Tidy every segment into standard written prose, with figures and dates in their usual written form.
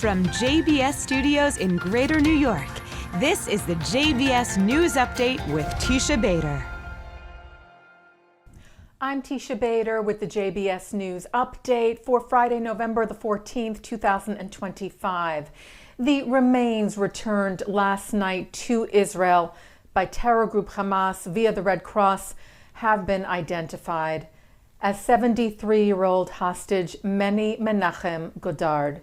From JBS Studios in Greater New York, this is the JBS News Update with Teisha Bader. I'm Teisha Bader with the JBS News Update for Friday, November the 14th, 2025. The remains returned last night to Israel by terror group Hamas via the Red Cross have been identified as 73-year-old hostage Meni Menachem Godard,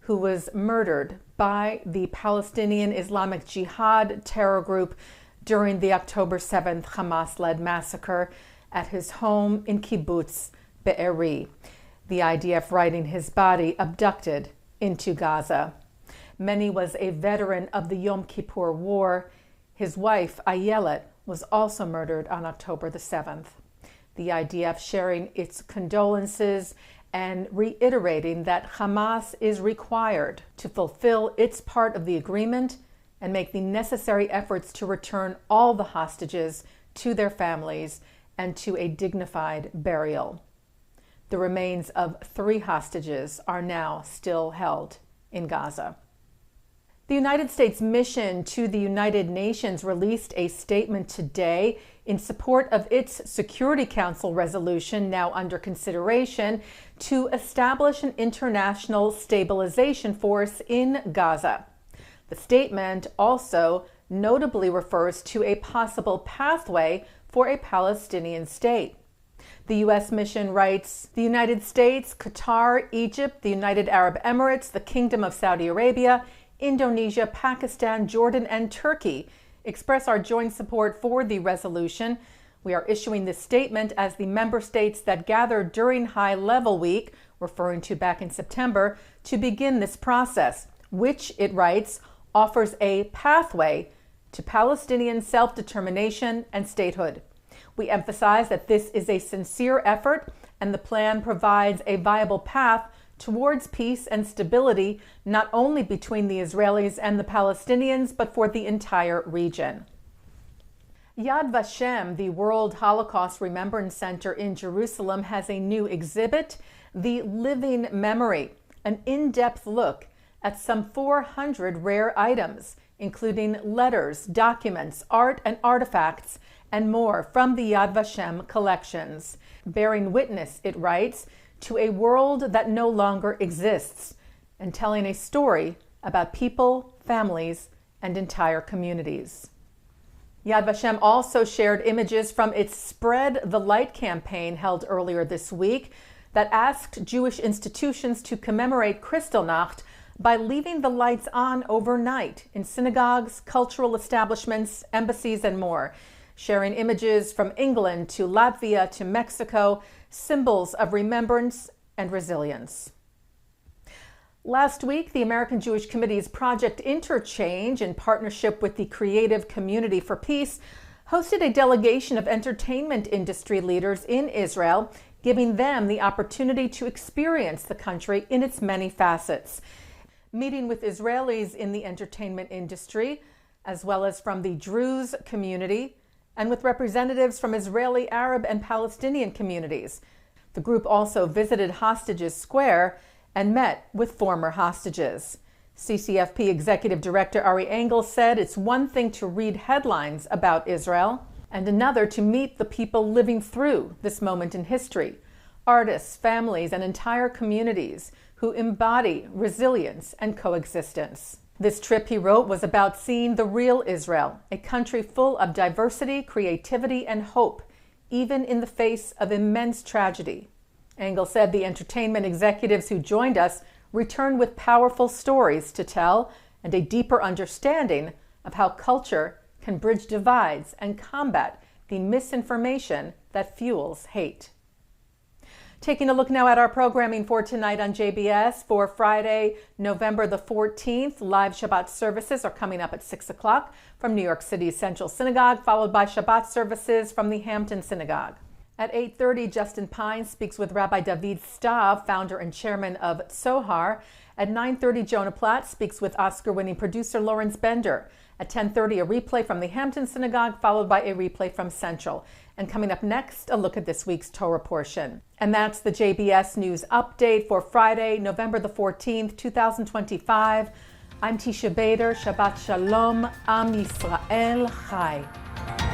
who was murdered by the Palestinian Islamic Jihad terror group during the October 7th Hamas-led massacre at his home in Kibbutz Be'eri. The IDF writing his body abducted into Gaza. Meni was a veteran of the Yom Kippur War. His wife, Ayelet, was also murdered on October the 7th. The IDF sharing its condolences and reiterating that Hamas is required to fulfill its part of the agreement and make the necessary efforts to return all the hostages to their families and to a dignified burial. The remains of 3 hostages are now still held in Gaza. The United States mission to the United Nations released a statement today in support of its Security Council resolution now under consideration to establish an international stabilization force in Gaza. The statement also notably refers to a possible pathway for a Palestinian state. The U.S. mission writes, the United States, Qatar, Egypt, the United Arab Emirates, the Kingdom of Saudi Arabia, Indonesia, Pakistan, Jordan, and Turkey express our joint support for the resolution. We are issuing this statement as the member states that gathered during High Level Week, referring to back in September, to begin this process, which, it writes, offers a pathway to Palestinian self-determination and statehood. We emphasize that this is a sincere effort and the plan provides a viable path towards peace and stability, not only between the Israelis and the Palestinians, but for the entire region. Yad Vashem, the World Holocaust Remembrance Center in Jerusalem, has a new exhibit, The Living Memory, an in-depth look at some 400 rare items, including letters, documents, art and artifacts, and more from the Yad Vashem collections, bearing witness, it writes, to a world that no longer exists, and telling a story about people, families, and entire communities. Yad Vashem also shared images from its Spread the Light campaign held earlier this week that asked Jewish institutions to commemorate Kristallnacht by leaving the lights on overnight in synagogues, cultural establishments, embassies, and more, sharing images from England to Latvia to Mexico, symbols of remembrance and resilience. Last week, the American Jewish Committee's Project Interchange, in partnership with the Creative Community for Peace, hosted a delegation of entertainment industry leaders in Israel, giving them the opportunity to experience the country in its many facets. Meeting with Israelis in the entertainment industry, as well as from the Druze community, and with representatives from Israeli, Arab, and Palestinian communities. The group also visited Hostages Square and met with former hostages. CCFP Executive Director Ari Engel said it's one thing to read headlines about Israel and another to meet the people living through this moment in history, artists, families, and entire communities who embody resilience and coexistence. This trip, he wrote, was about seeing the real Israel, a country full of diversity, creativity, and hope, even in the face of immense tragedy. Engel said the entertainment executives who joined us returned with powerful stories to tell and a deeper understanding of how culture can bridge divides and combat the misinformation that fuels hate. Taking a look now at our programming for tonight on JBS. For Friday, November the 14th, live Shabbat services are coming up at 6 o'clock from New York City's Central Synagogue, followed by Shabbat services from the Hampton Synagogue. At 8:30, Justin Pine speaks with Rabbi David Stav, founder and chairman of Tzohar. At 9:30, Jonah Platt speaks with Oscar-winning producer Lawrence Bender. At 10:30, a replay from the Hampton Synagogue, followed by a replay from Central. And coming up next, a look at this week's Torah Portion. And that's the JBS News Update for Friday, November the 14th, 2025. I'm Teisha Bader. Shabbat Shalom. Am Yisrael Chai.